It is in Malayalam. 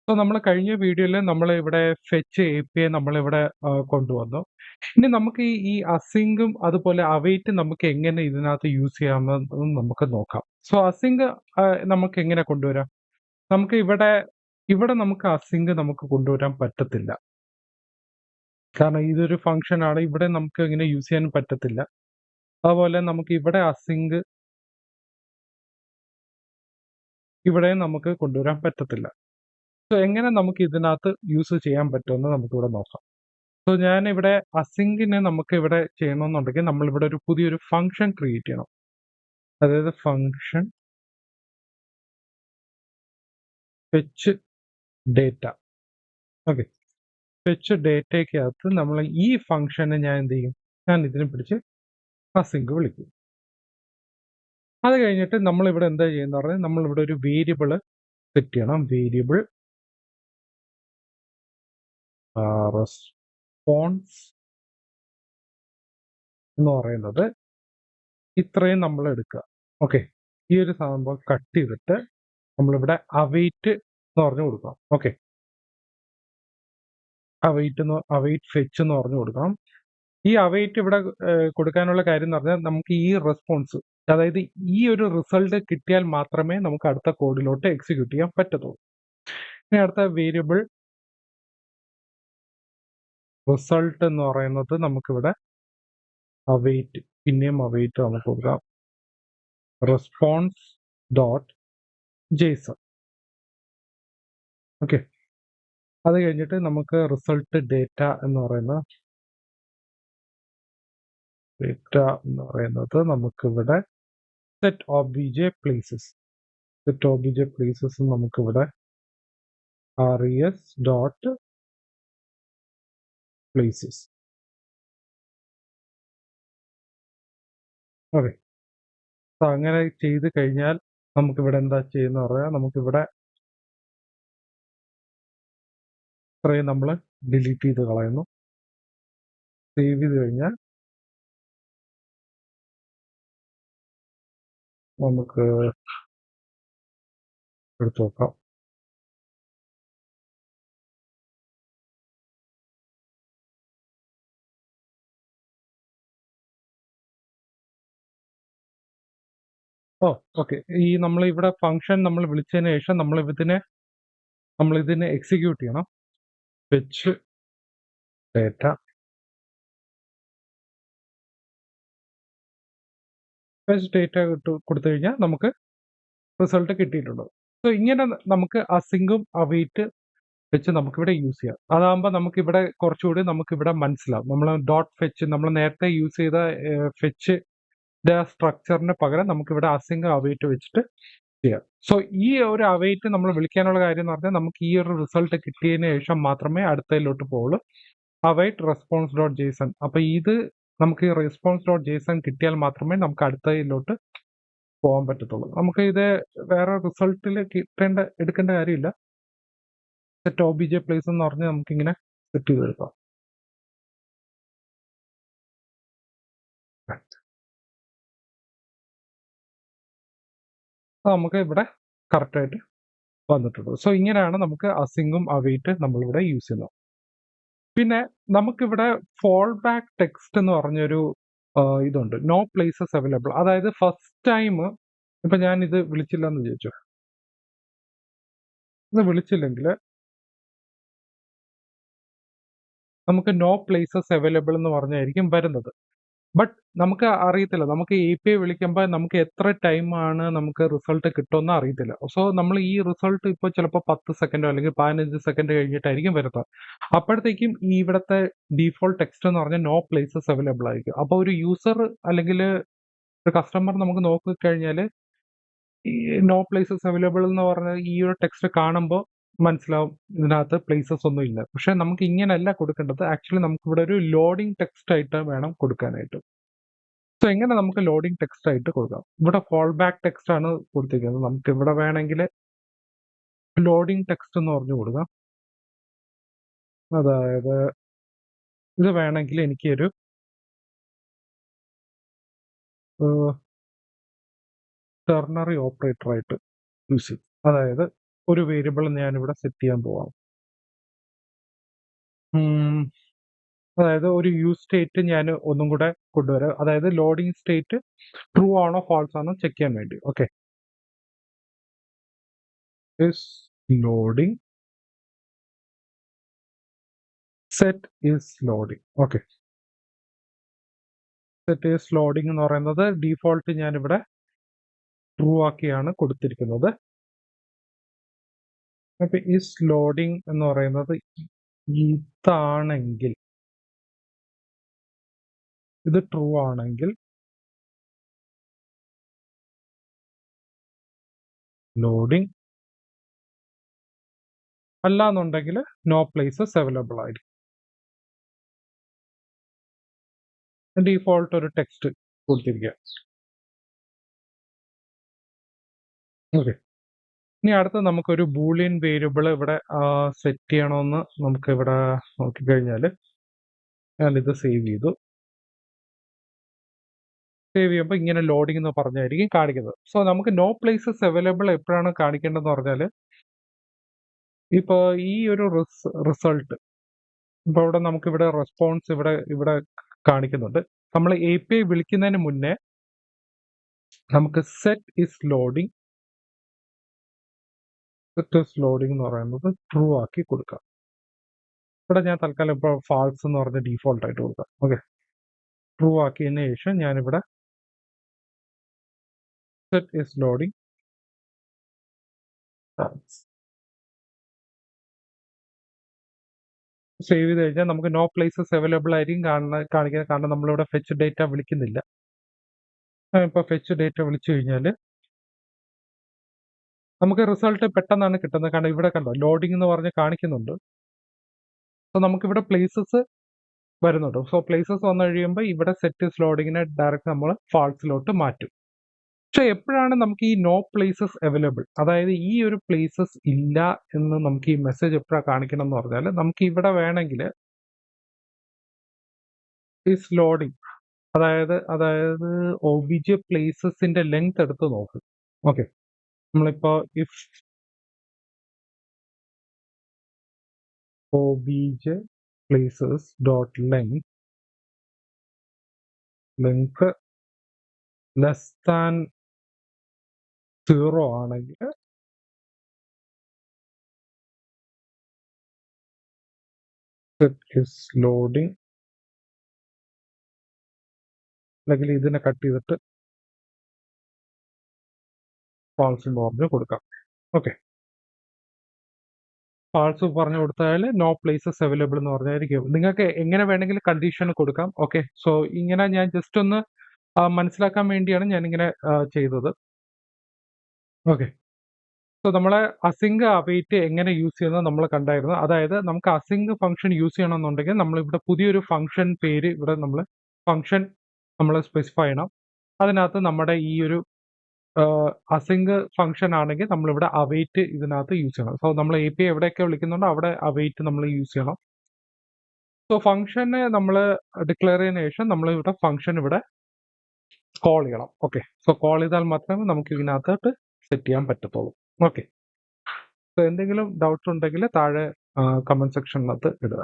സോ നമ്മൾ കഴിഞ്ഞ വീഡിയോയിൽ നമ്മൾ ഇവിടെ ഫെച്ച് API നമ്മളിവിടെ കൊണ്ടുവന്നു. ഇനി നമുക്ക് ഈ അസിങ്കും അതുപോലെ അവൈറ്റും നമുക്ക് എങ്ങനെ ഇതിനകത്ത് യൂസ് ചെയ്യാമെന്ന് നമുക്ക് നോക്കാം. സോ അസിങ്ക് നമുക്ക് എങ്ങനെ കൊണ്ടുവരാം? നമുക്ക് ഇവിടെ നമുക്ക് അസിങ്ക് നമുക്ക് കൊണ്ടുവരാൻ പറ്റത്തില്ല. കാരണം ഇതൊരു ഫംഗ്ഷൻ ആണ്. ഇവിടെ നമുക്ക് ഇങ്ങനെ യൂസ് ചെയ്യാൻ പറ്റത്തില്ല. അതുപോലെ നമുക്ക് ഇവിടെ അസിങ്ക് ഇവിടെ നമുക്ക് കൊണ്ടുവരാൻ പറ്റത്തില്ല. സോ എങ്ങനെ നമുക്ക് ഇതിനകത്ത് യൂസ് ചെയ്യാൻ പറ്റുമെന്ന് നമുക്കിവിടെ നോക്കാം. സോ ഞാനിവിടെ അസിങ്കിനെ നമുക്ക് ഇവിടെ ചെയ്യണമെന്നുണ്ടെങ്കിൽ നമ്മളിവിടെ ഒരു പുതിയൊരു ഫംഗ്ഷൻ ക്രിയേറ്റ് ചെയ്യണം. അതായത് function fetch data. Okay, fetch ഡേറ്റയ്ക്കകത്ത് നമ്മൾ ഈ ഫംഗ്ഷനെ ഞാൻ എന്ത് ചെയ്യും? ഞാൻ ഇതിനെ പിടിച്ച് അസിങ്ക് വിളിക്കും. അത് കഴിഞ്ഞിട്ട് നമ്മളിവിടെ എന്താ ചെയ്യുന്ന പറഞ്ഞാൽ നമ്മളിവിടെ ഒരു വേരിയബിൾ സെറ്റ് ചെയ്യണം. വേരിയബിൾ റെസ്പോൺസ് എന്ന് പറയുന്നത് ഇത്രയും നമ്മൾ എടുക്കുക. ഓക്കെ, ഈ ഒരു സംഭവം കട്ട് ചെയ്തിട്ട് നമ്മളിവിടെ അവൈറ്റ് എന്ന് പറഞ്ഞു കൊടുക്കണം. ഓക്കെ, അവൈറ്റ് ഫെച്ച് എന്ന് പറഞ്ഞു കൊടുക്കണം. ഈ അവൈറ്റ് ഇവിടെ കൊടുക്കാനുള്ള കാര്യം എന്ന് പറഞ്ഞാൽ നമുക്ക് ഈ റെസ്പോൺസ്, അതായത് ഈ ഒരു റിസൾട്ട് കിട്ടിയാൽ മാത്രമേ നമുക്ക് അടുത്ത കോഡിലോട്ട് എക്സിക്യൂട്ട് ചെയ്യാൻ പറ്റത്തുള്ളൂ. ഇനി അടുത്ത വേരിയബിൾ റിസൾട്ട് എന്ന് പറയുന്നത് നമുക്കിവിടെ അവൈറ്റ്, പിന്നെയും അവൈറ്റ് നമുക്ക് കൊടുക്കാം. Response dot Jason. ഓക്കെ, അത് കഴിഞ്ഞിട്ട് നമുക്ക് റിസൾട്ട് ഡേറ്റ എന്ന് പറയുന്നത് നമുക്കിവിടെ സെറ്റ് ഒബിജെ പ്ലേസസ് നമുക്കിവിടെ res ഡോട്ട് പ്ലേസസ്. ഓക്കെ, അപ്പൊ അങ്ങനെ ചെയ്ത് കഴിഞ്ഞാൽ നമുക്കിവിടെ എന്താ ചെയ്യുന്ന പറയാം, നമുക്കിവിടെ ഇത്രയും നമ്മൾ ഡിലീറ്റ് ചെയ്ത് കളയുന്നു. സേവ് ചെയ്ത് കഴിഞ്ഞാൽ നമുക്ക് എടുത്തു നോക്കാം. ഓ ഓക്കെ, ഈ നമ്മൾ ഇവിടെ ഫംഗ്ഷൻ നമ്മൾ വിളിച്ചതിന് ശേഷം നമ്മൾ ഇതിനെ എക്സിക്യൂട്ട് ചെയ്യണം. ഫെച്ച് ഡേറ്റ കൊടുത്തു കഴിഞ്ഞാൽ നമുക്ക് റിസൾട്ട് കിട്ടിയിട്ടുണ്ട്. സോ ഇങ്ങനെ നമുക്ക് അസിങ്കും അവൈറ്റ് വെച്ച് നമുക്കിവിടെ യൂസ് ചെയ്യാം. അതാകുമ്പോൾ നമുക്കിവിടെ കുറച്ചുകൂടി നമുക്കിവിടെ മനസ്സിലാവും. നമ്മൾ ഡോട്ട് ഫെച്ച് നമ്മൾ നേരത്തെ യൂസ് ചെയ്ത ഫെച്ച് സ്ട്രക്ചറിന് പകരം നമുക്കിവിടെ അസിങ്ക് അവൈറ്റ് വെച്ചിട്ട് ചെയ്യാം. സോ ഈ ഒരു അവൈറ്റ് നമ്മൾ വിളിക്കാനുള്ള കാര്യം എന്ന് പറഞ്ഞാൽ നമുക്ക് ഈ ഒരു റിസൾട്ട് കിട്ടിയതിന് ശേഷം മാത്രമേ അടുത്തതിലോട്ട് പോകുള്ളൂ. Await response dot JSON. അപ്പൊ ഇത് നമുക്ക് ഈ റെസ്പോൺസ് ഡോട്ട് ജെയ്സൺ കിട്ടിയാൽ മാത്രമേ നമുക്ക് അടുത്തതിലോട്ട് പോകാൻ പറ്റത്തുള്ളൂ. നമുക്ക് ഇത് വേറെ റിസൾട്ടിൽ എടുക്കേണ്ട കാര്യമില്ല. സെറ്റ് ഒബിജെ പ്ലേസ് എന്ന് പറഞ്ഞ് നമുക്കിങ്ങനെ സെറ്റ് ചെയ്തെടുക്കാം. നമുക്ക് ഇവിടെ കറക്റ്റായിട്ട് വന്നിട്ടുണ്ട്. സോ ഇങ്ങനെയാണ് നമുക്ക് അസിങ്കും അവൈറ്റ് നമ്മളിവിടെ യൂസ് ചെയ്യുന്നത്. പിന്നെ നമുക്കിവിടെ ഫോൾ ബാക്ക് ടെക്സ്റ്റ് എന്ന് പറഞ്ഞൊരു ഇതുണ്ട്, നോ പ്ലേസസ് അവൈലബിൾ. അതായത് ഫസ്റ്റ് ടൈം ഇപ്പൊ ഞാൻ ഇത് വിളിച്ചില്ല എന്ന് വിചാരിച്ചു, ഇത് വിളിച്ചില്ലെങ്കിൽ നമുക്ക് നോ പ്ലേസസ് അവൈലബിൾ എന്ന് പറഞ്ഞായിരിക്കും വരുന്നത്. ബട്ട് നമുക്ക് അറിയത്തില്ല, നമുക്ക് API വിളിക്കുമ്പോൾ നമുക്ക് എത്ര ടൈമാണ് നമുക്ക് റിസൾട്ട് കിട്ടുമെന്ന് അറിയത്തില്ല. സോ നമ്മൾ ഈ റിസൾട്ട് ഇപ്പോൾ ചിലപ്പോൾ 10 സെക്കൻഡോ അല്ലെങ്കിൽ 15 സെക്കൻഡ് കഴിഞ്ഞിട്ടായിരിക്കും വരുന്നത്. അപ്പോഴത്തേക്കും ഈ ഇവിടുത്തെ ഡീഫോൾട്ട് ടെക്സ്റ്റ് എന്ന് പറഞ്ഞാൽ നോ പ്ലേസസ് അവൈലബിൾ ആയിരിക്കും. അപ്പോൾ ഒരു യൂസർ അല്ലെങ്കിൽ ഒരു കസ്റ്റമർ നമുക്ക് നോക്കിക്കഴിഞ്ഞാൽ ഈ നോ പ്ലേസസ് അവൈലബിൾ എന്ന് പറഞ്ഞ ഈ ഒരു ടെക്സ്റ്റ് കാണുമ്പോൾ മനസ്സിലാവും ഇതിനകത്ത് പ്ലേസസ് ഒന്നും ഇല്ല. പക്ഷെ നമുക്ക് ഇങ്ങനെയല്ല കൊടുക്കേണ്ടത്. ആക്ച്വലി നമുക്ക് ഇവിടെ ഒരു ലോഡിംഗ് ടെക്സ്റ്റ് ആയിട്ട് വേണം കൊടുക്കാനായിട്ട്. സോ എങ്ങനെ നമുക്ക് ലോഡിംഗ് ടെക്സ്റ്റ് ആയിട്ട് കൊടുക്കാം? ഇവിടെ ഫോൾ ബാക്ക് ടെക്സ്റ്റ് ആണ് കൊടുത്തിരിക്കുന്നത്. നമുക്ക് ഇവിടെ വേണമെങ്കിൽ ലോഡിംഗ് ടെക്സ്റ്റ് എന്ന് പറഞ്ഞു കൊടുക്കാം. അതായത് ഇത് വേണമെങ്കിൽ എനിക്കൊരു ടെർണറി ഓപ്പറേറ്റർ ആയിട്ട് യൂസ് ചെയ്യും. അതായത് ഒരു വേരിയബിൾ ഞാനിവിടെ സെറ്റ് ചെയ്യാൻ പോവാം. അതായത് ഒരു യൂസ് സ്റ്റേറ്റ് ഞാൻ ഒന്നും കൂടെ കൊണ്ടുവരാം. അതായത് ലോഡിംഗ് സ്റ്റേറ്റ് ട്രൂ ആണോ ഫാൾസ് ആണോ ചെക്ക് ചെയ്യാൻ വേണ്ടി. Okay, is loading, set is loading. Okay, set is loading എന്ന് പറയുന്നത് ഡീഫോൾട്ട് ഞാനിവിടെ ട്രൂ ആക്കിയാണ് കൊടുത്തിരിക്കുന്നത്. അപ്പൊ ഈസ് ലോഡിംഗ് എന്ന് പറയുന്നത് ഇതാണെങ്കിൽ, ഇത് ട്രൂ ആണെങ്കിൽ ലോഡിംഗ്, അല്ല എന്നുണ്ടെങ്കിൽ നോ പ്ലേസസ് അവൈലബിൾ ആയിരിക്കും. ഡീഫോൾട്ട് ഒരു ടെക്സ്റ്റ് കൊടുത്തിരിക്കുക. ഓക്കെ, ഇനി അടുത്ത് നമുക്കൊരു ബൂളിയൻ വേരിയബിൾ ഇവിടെ സെറ്റ് ചെയ്യണമെന്ന് നമുക്ക് ഇവിടെ നോക്കിക്കഴിഞ്ഞാൽ, ഞാനിത് സേവ് ചെയ്തു. സേവ് ചെയ്യുമ്പോൾ ഇങ്ങനെ ലോഡിംഗ് എന്ന് പറഞ്ഞായിരിക്കും കാണിക്കുന്നത്. സോ നമുക്ക് നോ പ്ലേസസ് അവൈലബിൾ എപ്പോഴാണ് കാണിക്കേണ്ടതെന്ന് പറഞ്ഞാൽ, ഇപ്പോൾ ഈ ഒരു റിസൾട്ട് ഇപ്പോൾ ഇവിടെ നമുക്കിവിടെ റെസ്പോൺസ് ഇവിടെ കാണിക്കുന്നുണ്ട്. നമ്മൾ API വിളിക്കുന്നതിന് മുന്നേ നമുക്ക് സെറ്റ് ഇസ് ലോഡിംഗ് എന്ന് പറയുന്നത് ട്രൂ ആക്കി കൊടുക്കാം. ഇവിടെ ഞാൻ തൽക്കാലം ഇപ്പോൾ ഫാൾസ് എന്ന് പറഞ്ഞ ഡീഫോൾട്ട് ആയിട്ട് കൊടുക്കാം. ഓക്കെ, ട്രൂ ആക്കിയതിന് ശേഷം ഞാനിവിടെ സെറ്റ് ഇസ് ലോഡിംഗ് സേവ് ചെയ്ത് കഴിഞ്ഞാൽ നമുക്ക് നോ പ്ലേസസ് അവൈലബിൾ ആയിരിക്കും കാണിക്കുന്നത്. കാരണം നമ്മളിവിടെ ഫെച്ച് ഡേറ്റ വിളിക്കുന്നില്ല. ഇപ്പോൾ ഫെച്ച് ഡേറ്റ വിളിച്ചു കഴിഞ്ഞാൽ നമുക്ക് റിസൾട്ട് പെട്ടെന്നാണ് കിട്ടുന്നത്. കാരണം ഇവിടെ കണ്ടോ ലോഡിംഗ് എന്ന് പറഞ്ഞ് കാണിക്കുന്നുണ്ട്. സോ നമുക്കിവിടെ പ്ലേസസ് വരുന്നുണ്ട്. സോ പ്ലേസസ് വന്നു കഴിയുമ്പോൾ ഇവിടെ സെറ്റ് ഇസ് ലോഡിങ്ങിനെ ഡയറക്റ്റ് നമ്മൾ ഫാൾസിലോട്ട് മാറ്റും. പക്ഷെ എപ്പോഴാണ് നമുക്ക് ഈ നോ പ്ലേസസ് അവൈലബിൾ, അതായത് ഈ ഒരു പ്ലേസസ് ഇല്ല എന്ന് നമുക്ക് ഈ മെസ്സേജ് എപ്പോഴാണ് കാണിക്കണം എന്ന് പറഞ്ഞാൽ, നമുക്ക് ഇവിടെ വേണമെങ്കിൽ ഇസ് ലോഡിംഗ്, അതായത് OBJ പ്ലേസസിന്റെ ലെങ്ത് എടുത്ത് നോക്കും. ഓക്കെ, നമ്മളിപ്പോ if OBJ places dot length less than 0 ആണെങ്കിൽ is loading, അല്ലെങ്കിൽ ഇതിനെ കട്ട് ചെയ്തിട്ട് ഫാൾസ് എന്ന് പറഞ്ഞ് കൊടുക്കാം. ഓക്കെ, ഫാൾസ് പറഞ്ഞു കൊടുത്താൽ നോ പ്ലേസസ് അവൈലബിൾ എന്ന് പറഞ്ഞായിരിക്കും. നിങ്ങൾക്ക് എങ്ങനെ വേണമെങ്കിലും കണ്ടീഷൻ കൊടുക്കാം. ഓക്കെ, സോ ഇങ്ങനെ ഞാൻ ജസ്റ്റ് ഒന്ന് മനസ്സിലാക്കാൻ വേണ്ടിയാണ് ഞാനിങ്ങനെ ചെയ്തത്. ഓക്കെ, സോ നമ്മളെ അസിങ്ക് അവൈറ്റ് എങ്ങനെ യൂസ് ചെയ്യുന്നത് നമ്മൾ കണ്ടായിരുന്നു. അതായത് നമുക്ക് അസിങ്ക് ഫംഗ്ഷൻ യൂസ് ചെയ്യണമെന്നുണ്ടെങ്കിൽ നമ്മളിവിടെ പുതിയൊരു ഫംഗ്ഷൻ പേര് ഇവിടെ നമ്മൾ സ്പെസിഫൈ ചെയ്യണം. അതിനകത്ത് നമ്മുടെ ഈ ഒരു അസിങ്ക് ഫംഗ്ഷൻ ആണെങ്കിൽ നമ്മളിവിടെ അവൈറ്റ് ഇതിനകത്ത് യൂസ് ചെയ്യണം. സോ നമ്മൾ API എവിടെയൊക്കെ വിളിക്കുന്നുണ്ടോ അവിടെ അവൈറ്റ് നമ്മൾ യൂസ് ചെയ്യണം. സോ ഫംഗ്ഷനെ നമ്മൾ ഡിക്ലെയർ ചെയ്തതിനു ശേഷം നമ്മൾ ഇവിടെ ഫംഗ്ഷൻ ഇവിടെ കോൾ ചെയ്യണം. ഓക്കെ, സോ കോൾ ചെയ്താൽ മാത്രമേ നമുക്ക് ഇതിനകത്തോട്ട് സെറ്റ് ചെയ്യാൻ പറ്റത്തുള്ളൂ. ഓക്കെ, സോ എന്തെങ്കിലും ഡൗട്ട്സ് ഉണ്ടെങ്കിൽ താഴെ കമന്റ് സെക്ഷനിനകത്ത് ഇടുക.